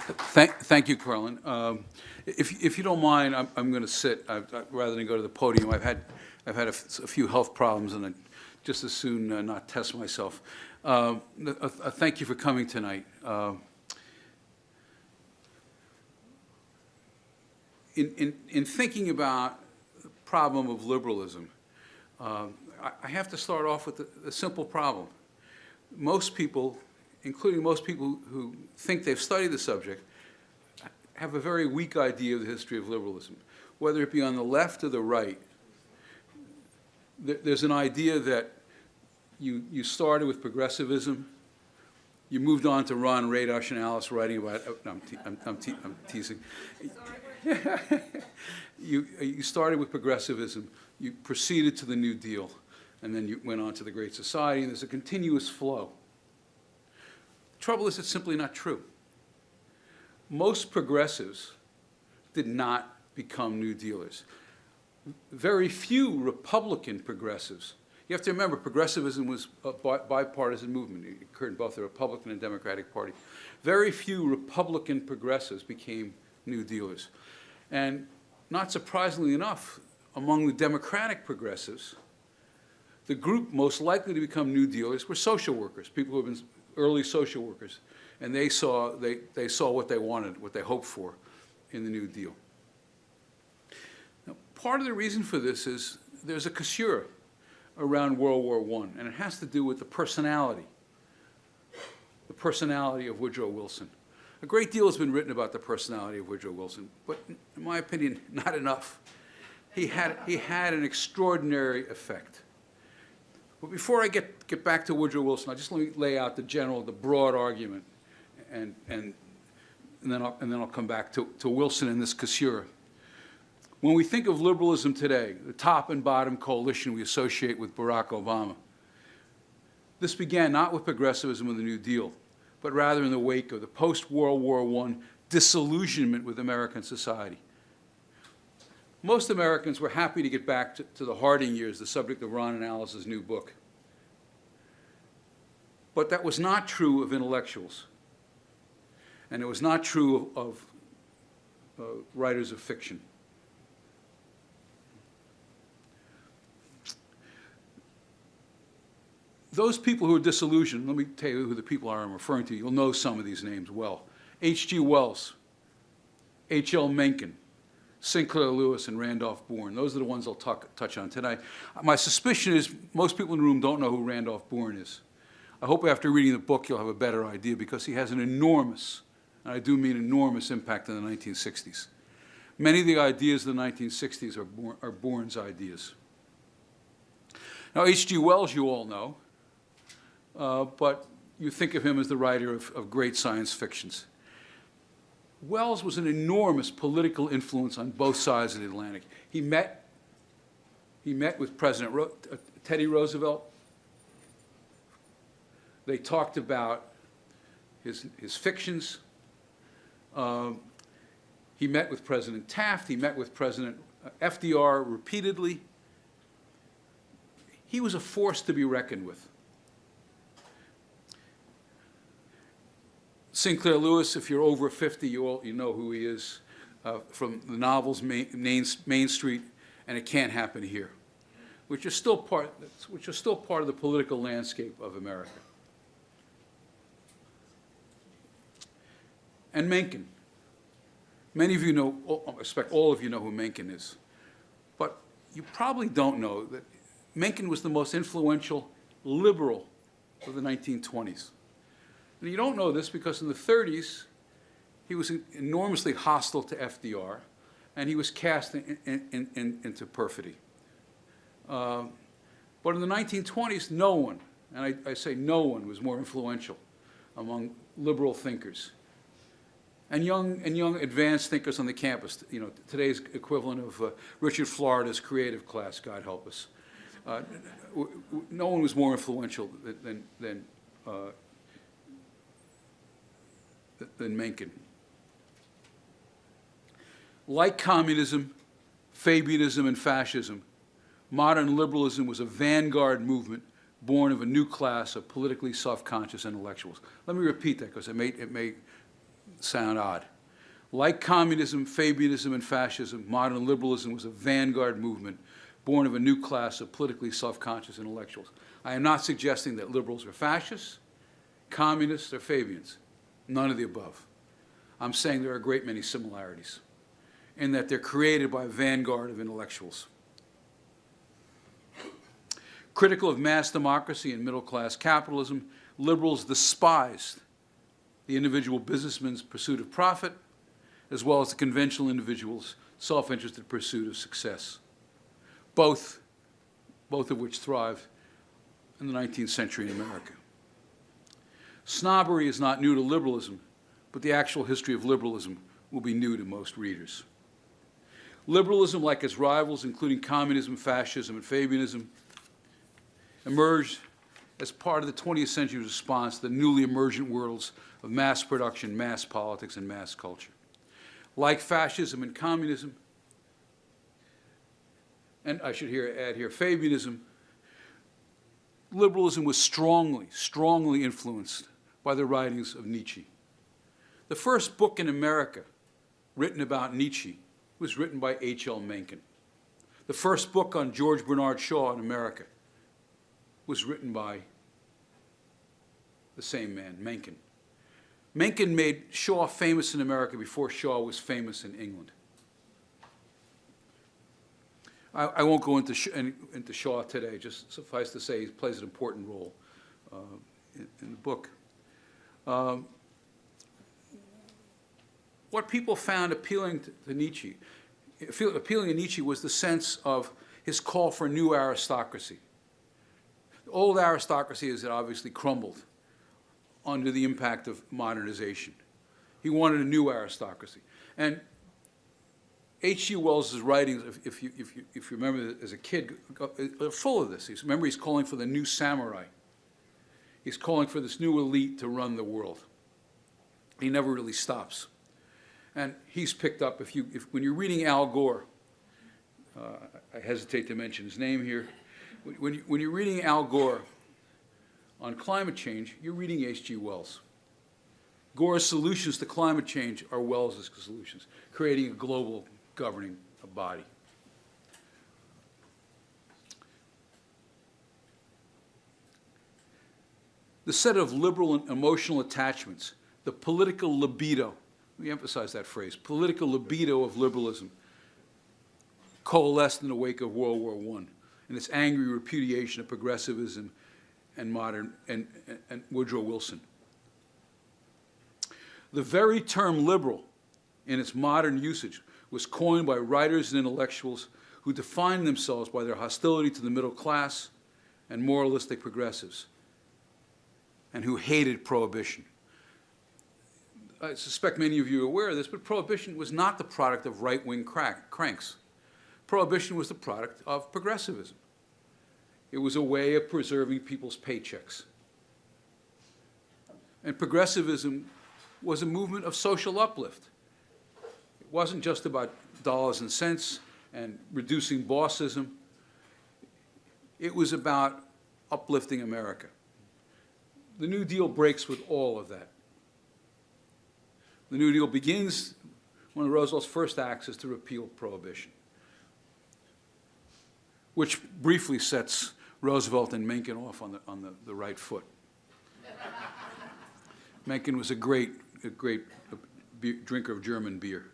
Thank you, Carlin. If you don't mind, I'm going to sit rather than go to the podium. I've had a few health problems, and I just as soon not test myself. Thank you for coming tonight. In thinking about the problem of liberalism, I have to start off with a simple problem. Most people, including most people who think they've studied the subject, have a very weak idea of the history of liberalism. Whether it be on the left or the right, there's an idea that you started with progressivism, you moved on to Ron Radosh and Alice writing about, no, I'm teasing. You started with progressivism, you proceeded to the New Deal, and then you went on to the Great Society, and there's a continuous flow. The trouble is, it's simply not true. Most progressives did not become New Dealers. Very few Republican progressives. You have to remember, progressivism was a bipartisan movement. It occurred in both the Republican and Democratic Party. Very few Republican progressives became New Dealers. And not surprisingly enough, among the Democratic progressives, the group most likely to become New Dealers were social workers, people who have been early social workers. And they saw what they wanted, what they hoped for in the New Deal. Now, part of the reason for this is there's a caesura around World War I, and it has to do with the personality of Woodrow Wilson. A great deal has been written about the personality of Woodrow Wilson, but in my opinion, not enough. He had an extraordinary effect. But before I get back to Woodrow Wilson, let me lay out the broad argument, and then I'll come back to Wilson and this caesura. When we think of liberalism today, the top and bottom coalition we associate with Barack Obama, this began not with progressivism and the New Deal, but rather in the wake of the post-World War I disillusionment with American society. Most Americans were happy to get back to the Harding years, the subject of Ron and Alice's new book. But that was not true of intellectuals. And it was not true of writers of fiction. Those people who are disillusioned, let me tell you who the people are I'm referring to. You'll know some of these names well. H.G. Wells, H.L. Mencken, Sinclair Lewis, and Randolph Bourne. Those are the ones I'll touch on tonight. My suspicion is most people in the room don't know who Randolph Bourne is. I hope after reading the book you'll have a better idea, because he has an enormous, and I do mean enormous, impact in the 1960s. Many of the ideas of the 1960s are Bourne's ideas. Now, H.G. Wells you all know, but you think of him as the writer of great science fictions. Wells was an enormous political influence on both sides of the Atlantic. He met with President Teddy Roosevelt. They talked about his fictions. He met with President Taft. He met with President FDR repeatedly. He was a force to be reckoned with. Sinclair Lewis, if you're over 50, you know who he is, from the novels Main Street and It Can't Happen Here, which are still part of the political landscape of America. And Mencken. Many of you know, I expect all of you know who Mencken is. But you probably don't know that Mencken was the most influential liberal of the 1920s. And you don't know this because in the 30s, he was enormously hostile to FDR, and he was cast into perfidy. But in the 1920s, no one, and I say no one, was more influential among liberal thinkers. And young advanced thinkers on the campus, you know, today's equivalent of Richard Florida's creative class, God help us. No one was more influential than Mencken. Like communism, Fabianism, and fascism, modern liberalism was a vanguard movement born of a new class of politically self-conscious intellectuals. Let me repeat that because it may sound odd. Like communism, Fabianism, and fascism, modern liberalism was a vanguard movement born of a new class of politically self-conscious intellectuals. I am not suggesting that liberals are fascists, communists, or Fabians. None of the above. I'm saying there are a great many similarities, in that they're created by a vanguard of intellectuals. Critical of mass democracy and middle-class capitalism, liberals despised the individual businessman's pursuit of profit, as well as the conventional individual's self-interested pursuit of success, both of which thrived in the 19th century in America. Snobbery is not new to liberalism, but the actual history of liberalism will be new to most readers. Liberalism, like its rivals, including communism, fascism, and Fabianism, emerged as part of the 20th century's response to the newly emergent worlds of mass production, mass politics, and mass culture. Like fascism and communism, and I should add here, Fabianism, liberalism was strongly influenced by the writings of Nietzsche. The first book in America written about Nietzsche was written by H.L. Mencken. The first book on George Bernard Shaw in America was written by the same man, Mencken. Mencken made Shaw famous in America before Shaw was famous in England. I won't go into Shaw today, just suffice to say he plays an important role in the book. What people found appealing to Nietzsche, appealing to Nietzsche was the sense of his call for a new aristocracy. The old aristocracy has obviously crumbled under the impact of modernization. He wanted a new aristocracy. And H.G. Wells' writings, if you remember as a kid, are full of this. Remember, he's calling for the new samurai. He's calling for this new elite to run the world. He never really stops. And he's picked up, when you're reading Al Gore, I hesitate to mention his name here, when you're reading Al Gore on climate change, you're reading H.G. Wells. Gore's solutions to climate change are Wells's solutions, creating a global governing body. The set of liberal and emotional attachments, the political libido, let me emphasize that phrase, political libido of liberalism, coalesced in the wake of World War I and its angry repudiation of progressivism and Woodrow Wilson. The very term liberal, in its modern usage, was coined by writers and intellectuals who defined themselves by their hostility to the middle class and moralistic progressives, and who hated prohibition. I suspect many of you are aware of this, but prohibition was not the product of right-wing cranks. Prohibition was the product of progressivism. It was a way of preserving people's paychecks. And progressivism was a movement of social uplift. It wasn't just about dollars and cents and reducing bossism. It was about uplifting America. The New Deal breaks with all of that. The New Deal begins one of Roosevelt's first acts is to repeal prohibition, which briefly sets Roosevelt and Mencken off on the right foot. Mencken was a great drinker of German beer.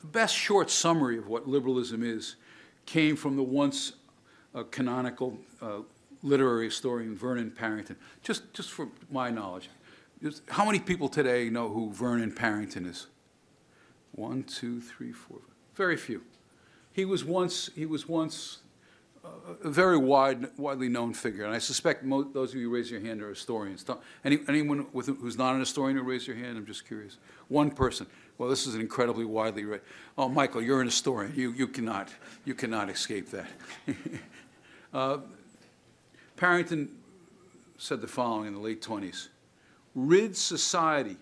The best short summary of what liberalism is came from the once canonical literary historian Vernon Parrington. Just for my knowledge, how many people today know who Vernon Parrington is? 1, 2, 3, 4. Very few. He was once a very widely known figure, and I suspect those of you who raise your hand are historians. Anyone who's not an historian who raise your hand? I'm just curious. One person. Well, this is an incredibly widely read. Oh, Michael, you're an historian. You cannot escape that. Parrington said the following in the late 20s: rid society